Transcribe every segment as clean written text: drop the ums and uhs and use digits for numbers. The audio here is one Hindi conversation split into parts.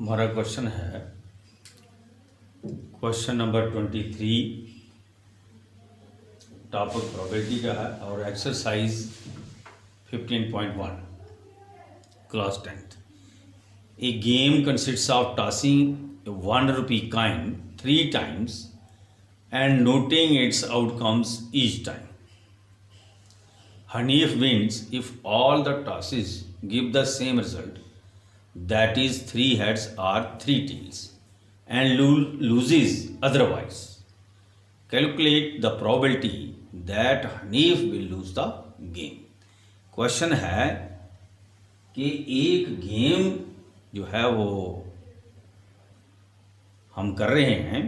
हमारा क्वेश्चन है क्वेश्चन नंबर 23 टॉपिक प्रोबेबिलिटी का है और exercise 15.1 class 10th। A game consists of tossing a 1 rupee coin 3 times and noting its outcomes each time. Hanif wins if all the tosses give the same result, that is 3 heads or 3 tails, and loses otherwise. Calculate the probability that Hanif will lose the game. Question है कि एक गेम जो है वो हम कर रहे हैं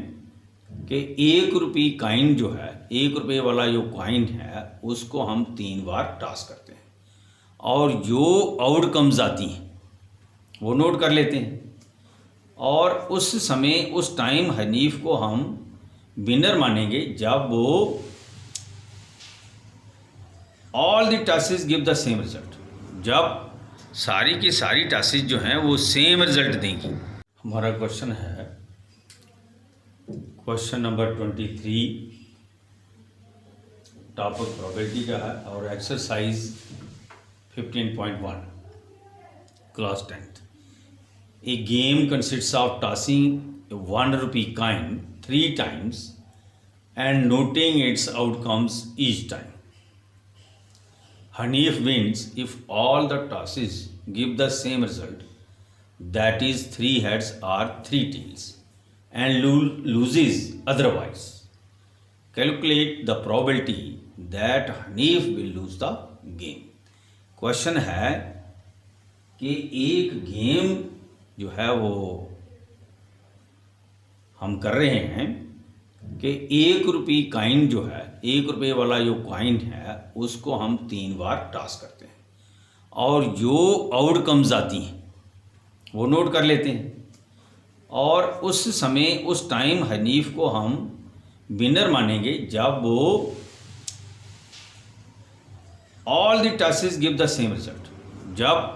कि 1 रुपये कॉइन जो है, 1 रुपये वाला जो कॉइन है उसको हम 3 बार टॉस करते हैं और जो आउटकम्स आती हैं वो नोट कर लेते हैं। और उस समय उस टाइम हनीफ को हम विनर मानेंगे जब वो all the tosses give the same result, जब सारी की सारी टॉसेस जो हैं वो सेम रिजल्ट देंगी। हमारा क्वेश्चन है क्वेश्चन नंबर 23 टॉपिक प्रोबेबिलिटी का है और exercise 15.1 class 10th। A game consists of tossing a 1 rupee coin 3 times and noting its outcomes each time. Hanif wins if all the tosses give the same result, that is 3 heads or 3 tails, and loses otherwise. Calculate the probability that Hanif will lose the game. Question है कि एक गेम जो है वो हम कर रहे हैं कि 1 रुपये कॉइन जो है, 1 रुपये वाला जो कॉइन है उसको हम 3 बार टॉस करते हैं और जो आउटकम्स आती हैं वो नोट कर लेते हैं। और उस समय उस टाइम हनीफ को हम विनर मानेंगे जब वो all the tosses give the same result, जब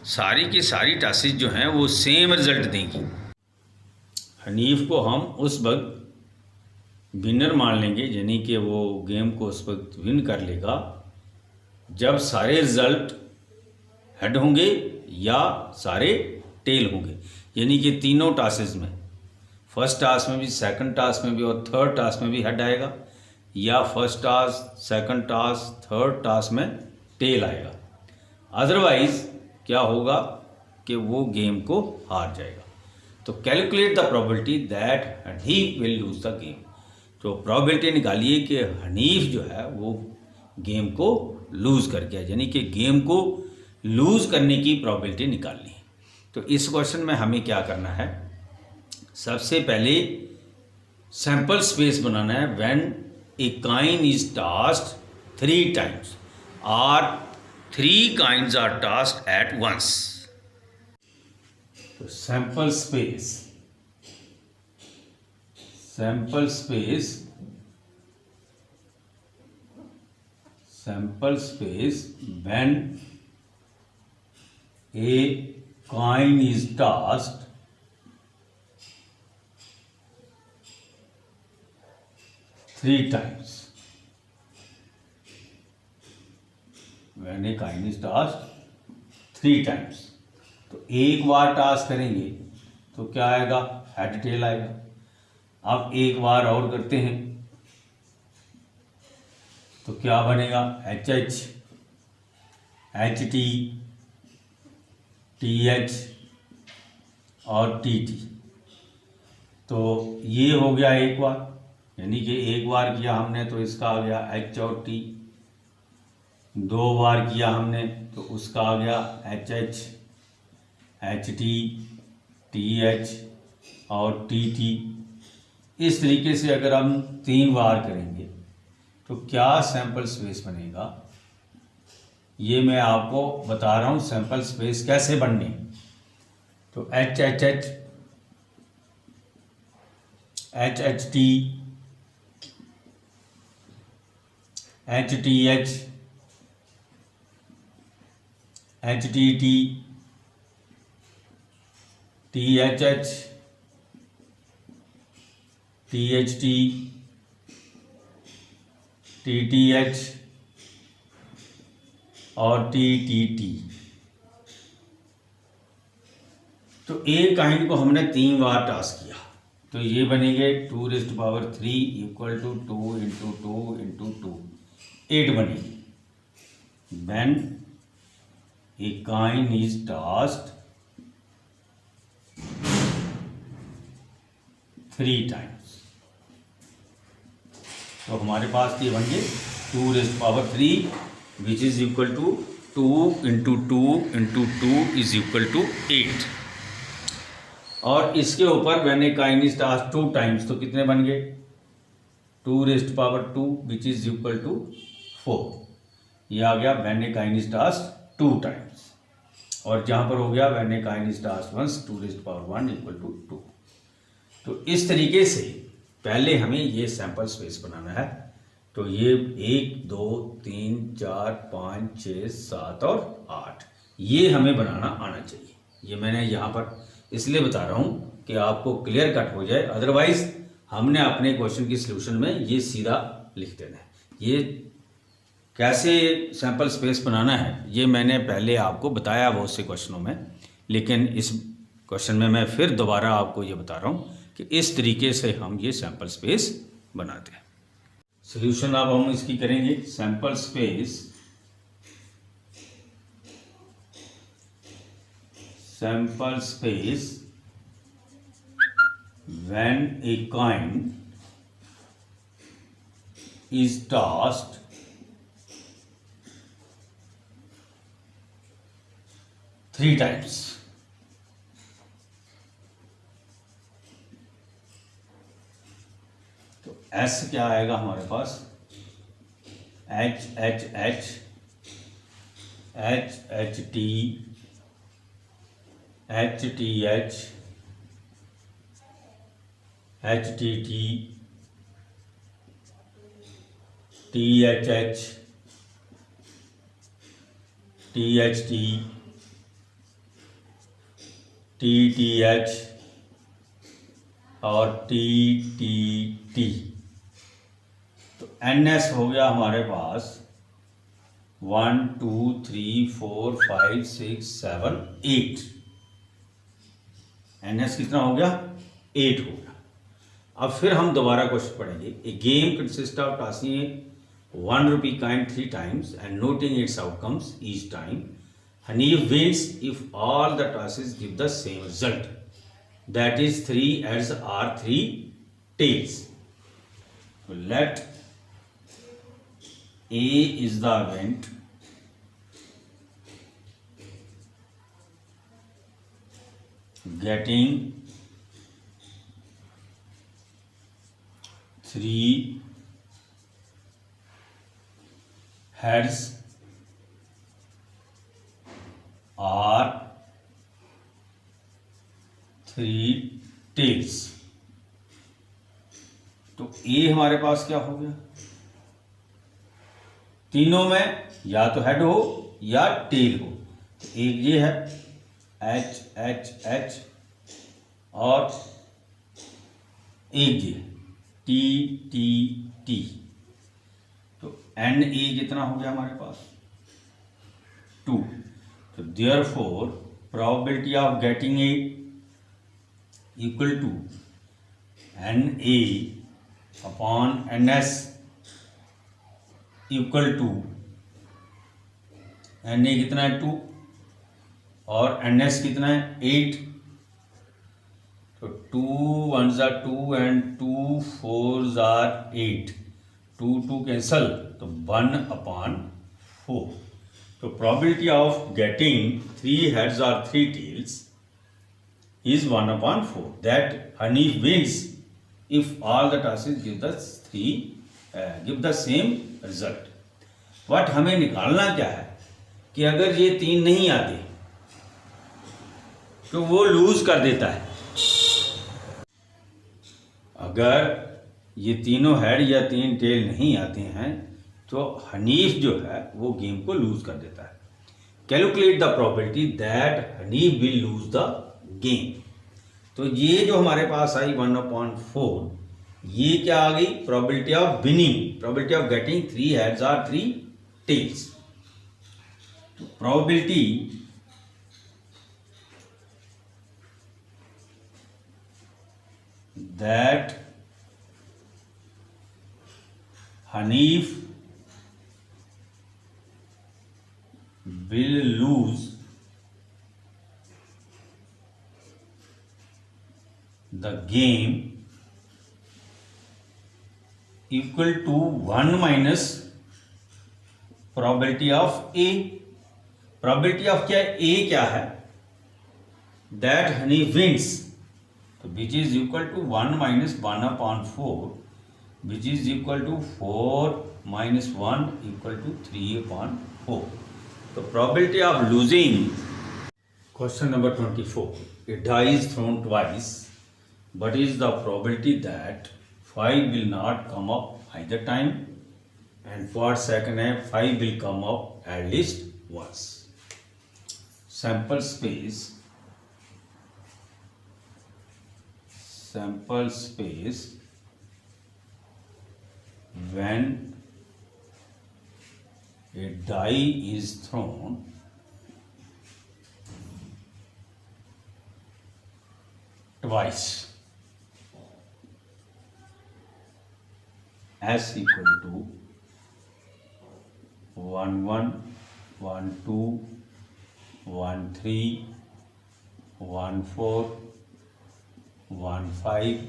सारी की सारी टॉसेस जो हैं वो सेम रिजल्ट देंगी। हनीफ को हम उस वक्त विनर मान लेंगे, यानी कि वो गेम को उस वक्त विन कर लेगा जब सारे रिजल्ट हेड होंगे या सारे टेल होंगे, यानी कि तीनों टॉसेस में, फर्स्ट टॉस में भी, सेकंड टॉस में भी और थर्ड टॉस में भी हेड आएगा, या first toss, second toss, third toss में टेल आएगा। अदरवाइज क्या होगा कि वो गेम को हार जाएगा। तो calculate the probability that Hanif will lose the game. तो प्रोबेबिलिटी निकालिए कि हनीफ जो है वो गेम को लूज़ कर गया, यानी कि गेम को लूज़ करने की प्रोबेबिलिटी निकालनी है। तो इस क्वेश्चन में हमें क्या करना है, सबसे पहले सैंपल स्पेस बनाना है। When a coin is tossed 3 times और 3 coins are tossed at once। तो sample space when a coin is tossed 3 times, when a coin is tossed 3 times, तो एक बार टॉस करेंगे तो क्या आएगा, हेड टेल आएगा। अब एक बार और करते हैं तो क्या बनेगा, H H, H T, T H और टी टी। तो ये हो गया एक बार, यानी कि एक बार किया हमने तो इसका आ गया एच और टी, 2 बार किया हमने तो उसका आ गया H H, H T, T H और टी टी। इस तरीके से अगर हम 3 बार करेंगे तो क्या सैंपल स्पेस बनेगा, ये मैं आपको बता रहा हूँ सैंपल स्पेस कैसे बनने। तो H H H, H H T, H T H, H T T, THH, THT, TTH और TTT। तो एक काइंड को हमने 3 बार टास्क किया, तो ये बनेंगे 2⁻³ इक्वल टू 2 × 2 × 2, 8 बनेगी। When a coin is tossed 3 times, तो हमारे पास ये बन गए 2⁻³ which is equal to 2 × 2 × 2 is equal to 8। और इसके ऊपर when a coin is tossed 2 times, तो कितने बन गए 2⁻² विच इज इक्वल टू 4। ये आ गया when a coin is tossed 2 times. और जहाँ पर हो गया when a coin is tossed once 2⁻1 equal to 2। तो इस तरीके से पहले हमें ये सैंपल स्पेस बनाना है। तो ये 1 2 3 4 5 6 7 और 8 ये हमें बनाना आना चाहिए। ये मैंने यहाँ पर इसलिए बता रहा हूँ कि आपको क्लियर कट हो जाए, अदरवाइज हमने अपने क्वेश्चन की सॉल्यूशन में ये सीधा लिख देना है। ये कैसे सैंपल स्पेस बनाना है ये मैंने पहले आपको बताया बहुत से क्वेश्चनों में, लेकिन इस क्वेश्चन में मैं फिर दोबारा आपको ये बता रहा हूँ कि इस तरीके से हम ये सैंपल स्पेस बनाते हैं। सॉल्यूशन अब हम इसकी करेंगे। Sample space when a coin is tossed 3 times। तो S क्या आएगा हमारे पास, H H H H H T H T H H T T T H H T H T T T H और T T T। तो NS हो गया हमारे पास 1 2 3 4 5 6 7 8। NS कितना हो गया 8 हो गया। अब फिर हम दोबारा क्वेश्चन पढ़ेंगे। A game consist of tossing 1 rupee coin 3 times and noting its outcomes each time. Hanif wins if all the tosses give the same result. That is 3 heads or 3 tails. Let A is the event getting 3 heads or 3 tails। तो ए हमारे पास क्या हो गया, तीनों में या तो हेड हो या टेल हो। तो एक ये है H H H और एक ये T T T। तो N A कितना हो गया हमारे पास 2। तो therefore probability of getting A equal to NA upon NS equal to NA कितना है 2 और NS कितना है 8। तो 2 1s are 2 and 2 4s are 8। 2 2 cancel तो 1/4। तो probability of getting 3 heads or 3 tails is 1/4। That Hanif wins if all the tosses give the same result। But हमें निकालना क्या है कि अगर ये 3 नहीं आते तो वो लूज कर देता है। अगर ये तीनों हेड या 3 टेल नहीं आते हैं तो हनीफ जो है वो गेम को लूज कर देता है। Calculate the probability that Hanif will lose the game. तो ये जो हमारे पास आई 1/4, ये क्या आ गई? Probability of winning, probability of getting 3 heads और 3 टेल्स। तो probability that Hanif will lose the game equal to 1 minus probability of A। probability of क्या है? A क्या है? that Hanif wins, तो which is equal to 1 minus 1/4, which is equal to 4 minus 1 equal to 3/4। तो probability of losing, question number 24, a die is thrown twice, what is the probability that 5 will not come up either time, and for second है 5 will come up at least once। sample space when a die is thrown twice, s equal to 1 1 1 2 1 3 1 4 1 5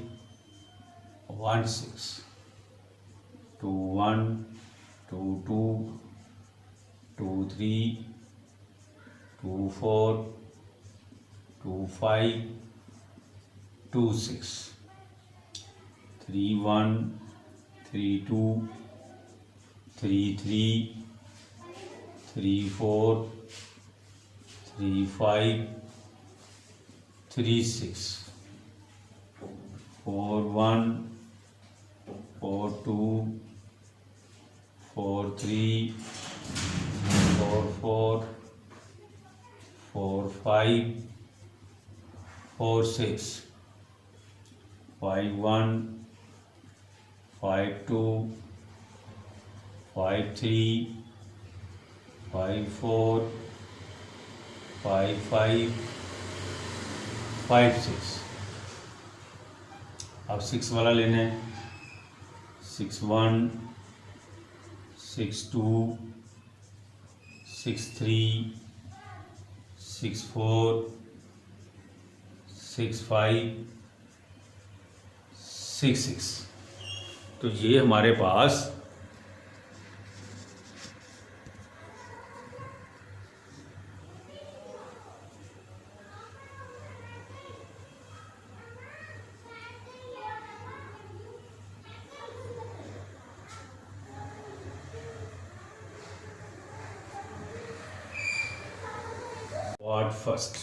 1 6 2 1 2 2 2 3 2 4 2 5 2 6 3 1 3 2 3 3 3 4 3 5 3 6 4 1 4 2 4 3 4 4 4 5 4 6 5 1 5 2 5 3 5 4 5 5 5 6। अब 6 वाला लेना है। 6 1 6 2 6 3 6 4 6 5 6 6। तो ये हमारे पास what first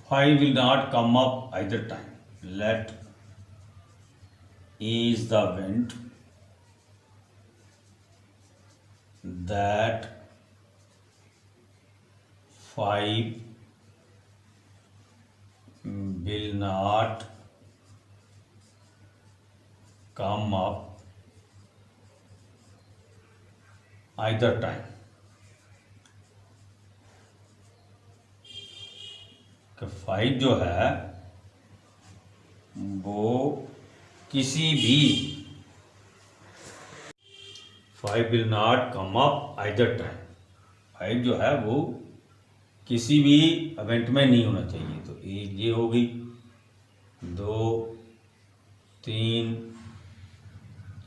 5 will not come up either time. Let A is the event that 5 will not come up either time। कि 5 जो है वो किसी भी 5 will not come up either time। 5 जो है वो किसी भी इवेंट में नहीं होना चाहिए। तो एक ये हो गई, 2 3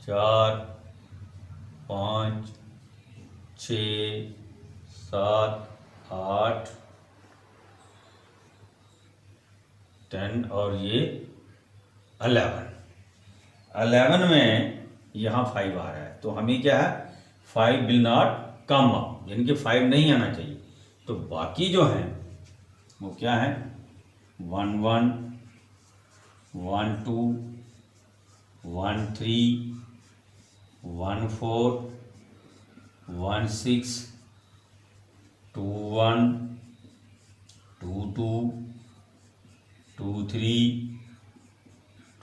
4 5 6 7 8 10 और ये 11 में यहाँ 5 आ रहा है। तो हमें क्या है, 5 विल नॉट कम अप, यानी कि 5 नहीं आना चाहिए। तो बाकी जो हैं वो क्या है, 1 1 1 2 1 3 1 4 1 6 2 1 2 2, 2 3,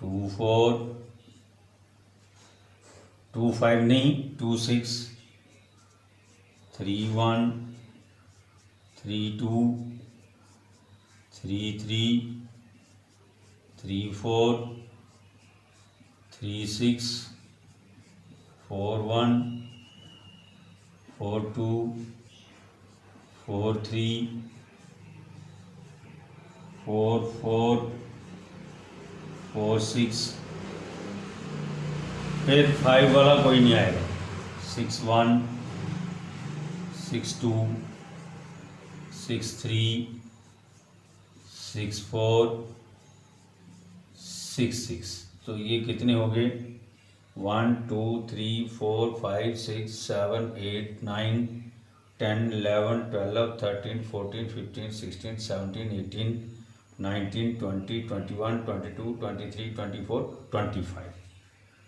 2 4, 2 5 नहीं, 2 6, 3 1, 3 2, 3 3, 3 4, 3 6, 4 1, 4 2, 4 3, 4 4, 4 6, फिर 5 वाला कोई नहीं आएगा। 6 1, 6 2, 6 3, 6 4, 6 6। तो ये कितने हो गए? 1 2 3 4 5 6 7 8 9 10 11 12 13 14 15 16 17 18 19 20 21 22 23 24 25।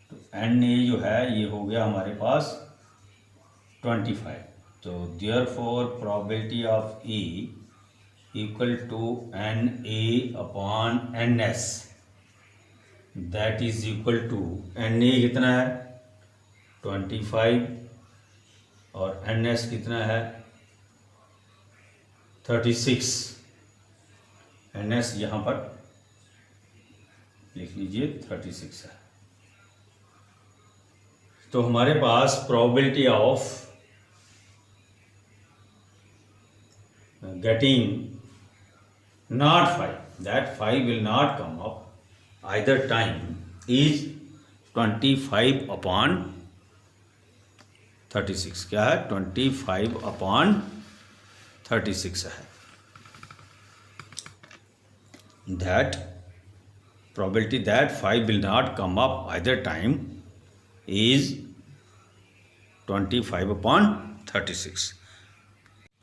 तो एन ए जो है ये हो गया हमारे पास 25। तो therefore probability of A equal to N A upon N S, that is equal to N A कितना है 25 और एन एस कितना है 36। एन एस यहाँ पर लिख लीजिए 36 है। तो हमारे पास probability of getting not 5, that 5 will not come up either time, is 25 upon 36। क्या है 25 upon 36 है। that probability that 5 will not come up either time is 25 upon 36।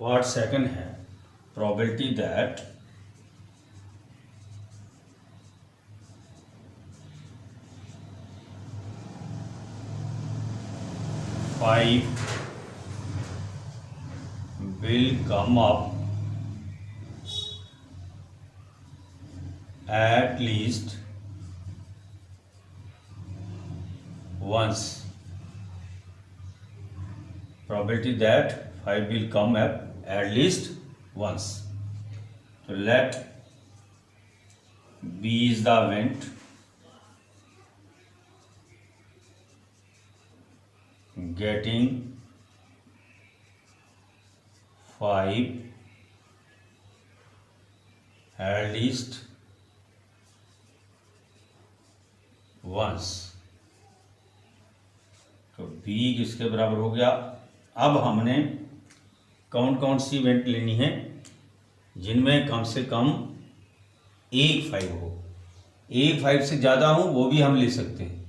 Part second है probability that five will come up at least once। probability that 5 will come up at least once। So let B is the event getting 5 at least once। तो B किसके बराबर हो गया? अब हमने कौन सी इवेंट लेनी है जिनमें कम से कम एक 5 हो। एक 5 से ज़्यादा हो वो भी हम ले सकते हैं,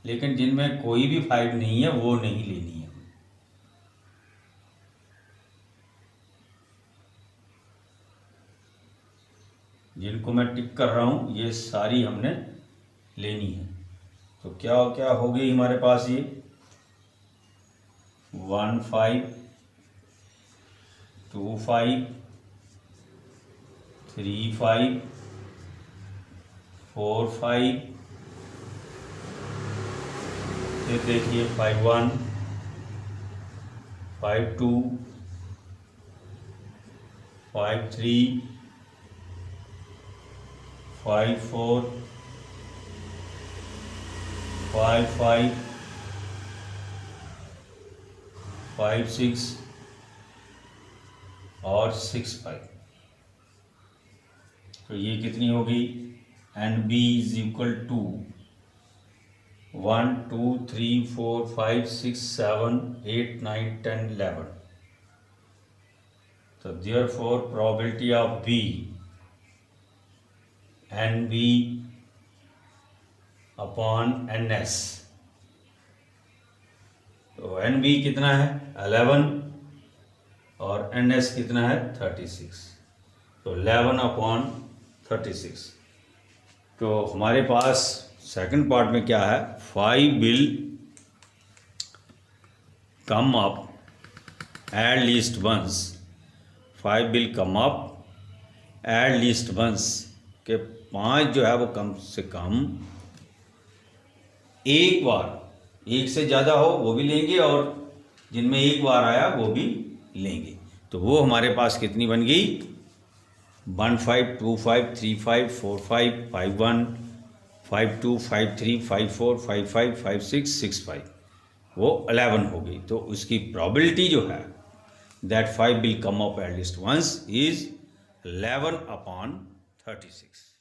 लेकिन जिनमें कोई भी 5 नहीं है वो नहीं लेनी है। जिनको मैं टिक कर रहा हूँ ये सारी हमने लेनी है। तो क्या क्या हो गई हमारे पास? ये 1 5, 2 5, 3 5, 4 5, फिर देखिए 5 1, 5 2, 5 3, 5 4, 5 5, 5 6 और 6 5। तो ये कितनी हो गई? N B is equal to 1 2 3 4 5 6 7 8 9 10 11। तो therefore probability of B N B upon N S. तो एन बी कितना है 11 और एन एस कितना है 36। तो 11 अपॉन 36। तो हमारे पास सेकंड पार्ट में क्या है? 5 will come up at least once. 5 will come up at least once के 5 जो है वो कम से कम एक बार, एक से ज़्यादा हो वो भी लेंगे और जिनमें एक बार आया वो भी लेंगे। तो वो हमारे पास कितनी बन गई? 1 5 2 5 3 5 4 5 5 1 5 2 5 3 5 4 5 5 5 6 6 5, वो 11 हो गई। तो उसकी प्रोबेबिलिटी जो है that 5 will come up at least once is 11/36।